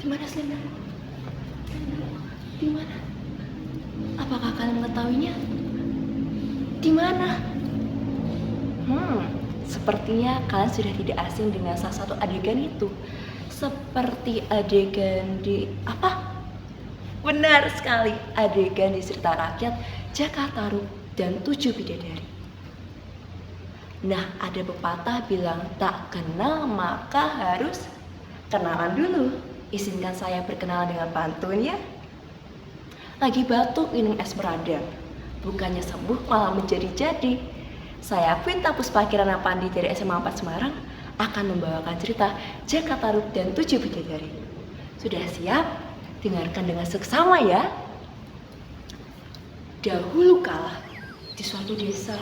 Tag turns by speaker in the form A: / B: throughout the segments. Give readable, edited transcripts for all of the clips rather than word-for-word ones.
A: mana selendangku? Selendangku di mana? Apakah kalian mengetahuinya? Di mana? Sepertinya kalian sudah tidak asing dengan salah satu adegan itu. Seperti adegan di apa? Benar sekali, adegan di cerita rakyat Jakatarup dan 7 Bidadari. Nah, ada pepatah bilang tak kenal maka harus kenalan dulu. Izinkan saya berkenalan dengan pantun ya. Lagi batuk minum es meradang, bukannya sembuh malah menjadi-jadi. Saya Quinta Puspakirana Pandi dari SMA 4 Semarang akan membawakan cerita Jakatarup dan 7 Bidadari. Sudah siap? Dengarkan dengan seksama ya. Dahulu kala di suatu desa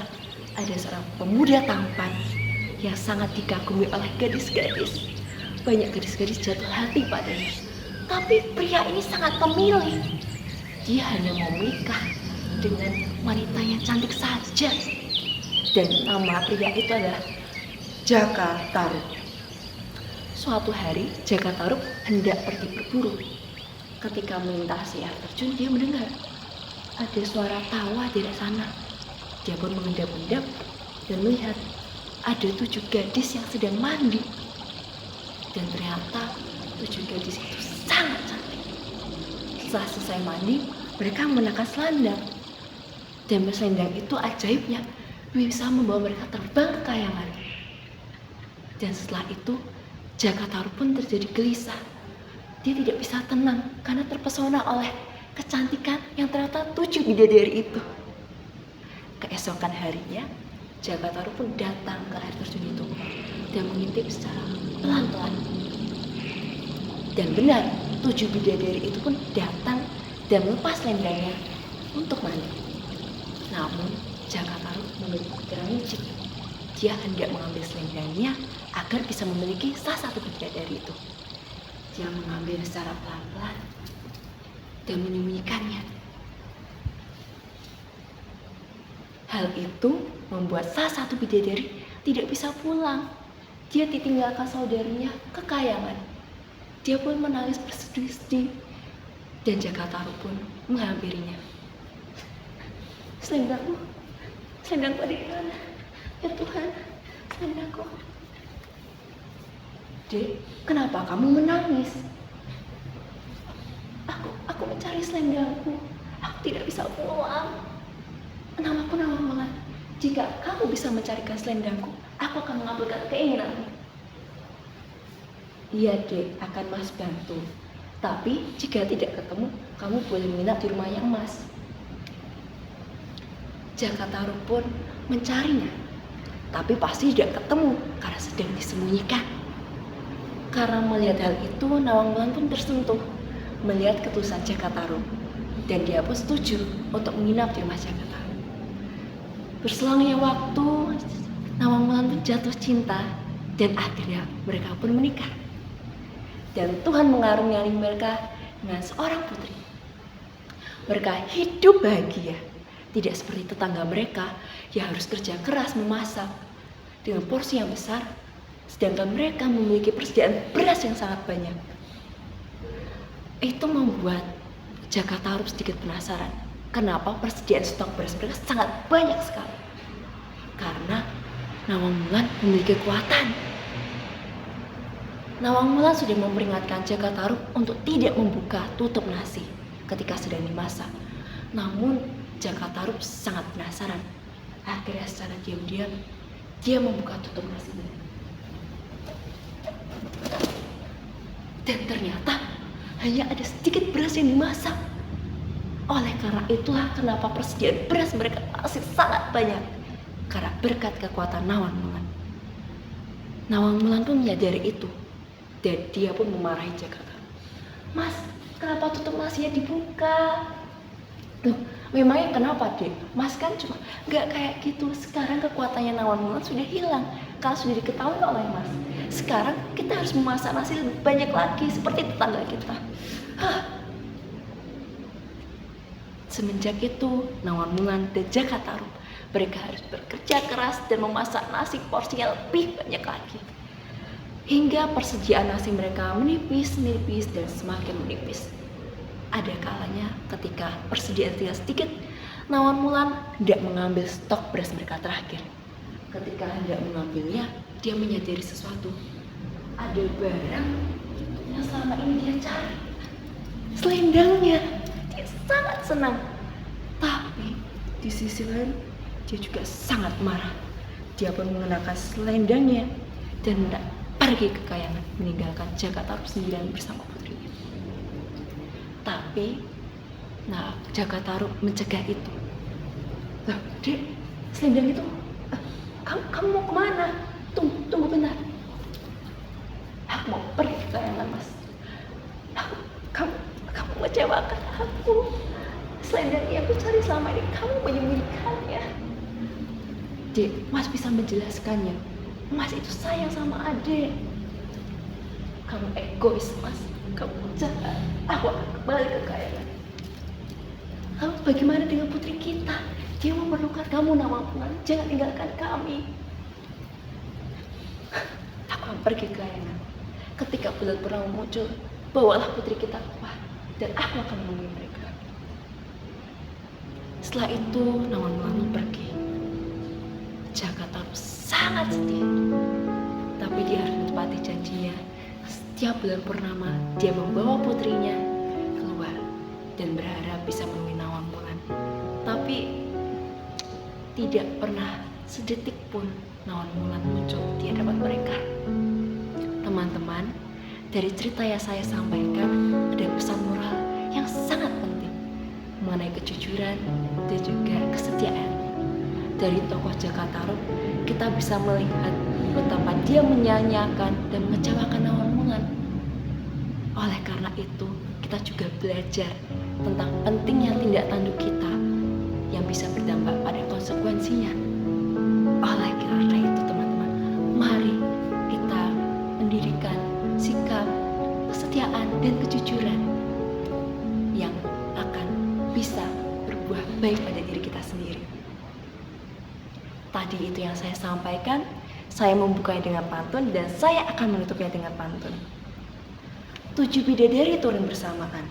A: ada seorang pemuda tampan yang sangat dikagumi oleh gadis-gadis. Banyak gadis-gadis jatuh hati padanya. Tapi pria ini sangat pemilih. Dia hanya mau menikah dengan wanita yang cantik saja. Dan nama pria itu adalah Jakatarup. Suatu hari Jakatarup hendak pergi berburu. Ketika melintasi air terjun, dia mendengar ada suara tawa di sana. Dia pun mengendap-endap dan melihat ada 7 gadis yang sedang mandi. Dan ternyata 7 gadis itu sangat cantik. Setelah selesai mandi, mereka mengenakan selendang. Dan selendang itu ajaibnya bisa membawa mereka terbang ke kayangan. Dan setelah itu Jakatarup pun terjadi gelisah. Dia tidak bisa tenang karena terpesona oleh kecantikan yang ternyata 7 bidadari itu. Keesokan harinya Jakatarup pun datang ke air terjun itu dan mengintip secara pelan-pelan. Dan benar, 7 bidadari itu pun datang dan melepas selendangnya untuk mandi. Namun Jakatarup memiliki pikiran licik. Dia hendak mengambil selendangnya agar bisa memiliki salah satu bidadari itu. Dia mengambil secara pelan-pelan dan menyembunyikannya. Hal itu membuat salah satu bidadari tidak bisa pulang. Dia ditinggalkan saudarinya ke kayangan. Dia pun menangis bersedih-sedih dan Jakatarup pun menghampirinya. Selendangku ada di mana? Ya Tuhan, selendangku. Dek, kenapa kamu menangis? Aku mencari selendangku. Aku tidak bisa pulang. Namaku Nawangmulan. Jika kamu bisa mencarikan selendangku, aku akan mengabulkan keinginanmu. Iya dek, akan Mas bantu. Tapi jika tidak ketemu, kamu boleh menginap di rumahnya Mas. Jakatarup pun mencarinya, tapi pasti tidak ketemu karena sedang disembunyikan. Karena melihat hal itu, Nawangmulan pun tersentuh melihat ketulusan Jakatarup, dan dia pun setuju untuk menginap di rumah Jakatarup. Berselangnya waktu, Nawangmulan pun jatuh cinta dan akhirnya mereka pun menikah. Dan Tuhan mengaruniai mereka dengan seorang putri. Mereka hidup bahagia. Tidak seperti tetangga mereka yang harus kerja keras memasak dengan porsi yang besar, sedangkan mereka memiliki persediaan beras yang sangat banyak. Itu membuat Jakatarup sedikit penasaran, kenapa persediaan stok beras mereka sangat banyak sekali. Karena Nawangmulan memiliki kekuatan. Nawangmulan sudah memperingatkan Jakatarup untuk tidak membuka tutup nasi ketika sedang dimasak. Namun Jakatarup sangat penasaran. Akhirnya secara diam-diam dia membuka tutup nasinya. Dan ternyata hanya ada sedikit beras yang dimasak. Oleh karena itulah kenapa persediaan beras mereka masih sangat banyak. Karena berkat kekuatan Nawangmulan. Nawangmulan pun menyadari itu. Dan dia pun memarahi Jakatarup. Mas, kenapa tutup nasinya dibuka? Loh, memangnya kenapa dek? Mas kan cuma gak kayak gitu. Sekarang kekuatannya Nawangmulan sudah hilang kalau sudah diketahui oleh Mas. Sekarang kita harus memasak nasi lebih banyak lagi seperti tetangga kita. Semenjak itu Nawangmulan dan Jakatarup mereka harus bekerja keras dan memasak nasi porsinya lebih banyak lagi. hingga persediaan nasi mereka menipis dan semakin menipis. Ada kalanya ketika persediaan tinggal sedikit, Nawan Mulan hendak mengambil stok beras mereka terakhir. Ketika hendak mengambilnya, dia menyadari sesuatu. Ada barang yang selama ini dia cari. Selendangnya. Dia sangat senang. Tapi di sisi lain, dia juga sangat marah. Dia pun mengenakan selendangnya dan hendak pergi ke kayangan, meninggalkan Jaka Tarub sendirian bersama putrinya. Tapi Jaka Tarub mencegah itu. Loh, Dek, selendang itu, kamu mau kemana? Tunggu bentar. Aku mau pergi ke kayangan, Mas. Kamu mengecewakan aku. Selendang yang aku cari selama ini, kamu menyembunyikannya. Dek, Mas bisa menjelaskannya. Mas itu sayang sama Adek. Kamu egois, Mas. Kamu jahat. Aku akan kembali ke kayangan. Lalu bagaimana dengan putri kita? Dia memerlukan kamu, Nawan Mulan. Jangan tinggalkan kami. Aku akan pergi ke kayangan. Ketika bulan purnama muncul, bawalah putri kita keluar dan aku akan menemui mereka. Setelah itu Nawan Mulan pergi. Jaka Tarub sangat sedih, tapi dia harus menepati janjinya. Setiap bulan purnama dia membawa putrinya keluar dan berharap bisa menemui Nawan Mulan. Tapi tidak pernah sedetik pun Nawan Mulan muncul di hadapan mereka. Teman-teman, dari cerita yang saya sampaikan ada pesan moral yang sangat penting mengenai kejujuran dan juga kesetiaan. Dari tokoh Jaka Tarub kita bisa melihat betapa dia menyanyiakan dan mengecewakan Nawan Mulan. Oleh karena itu, kita juga belajar tentang pentingnya tindak tanduk kita yang bisa berdampak pada konsekuensinya. Oleh karena itu, teman-teman, mari kita mendirikan sikap kesetiaan dan kejujuran yang akan bisa berbuah baik pada diri kita sendiri. Tadi itu yang saya sampaikan. Saya membukanya dengan pantun dan saya akan menutupnya dengan pantun. 7 bidadari turun bersamaan,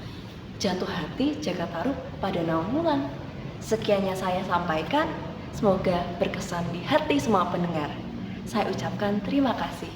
A: jatuh hati Jaka Tarub pada Nawan Mulan. Sekian yang saya sampaikan, semoga berkesan di hati semua pendengar. Saya ucapkan terima kasih.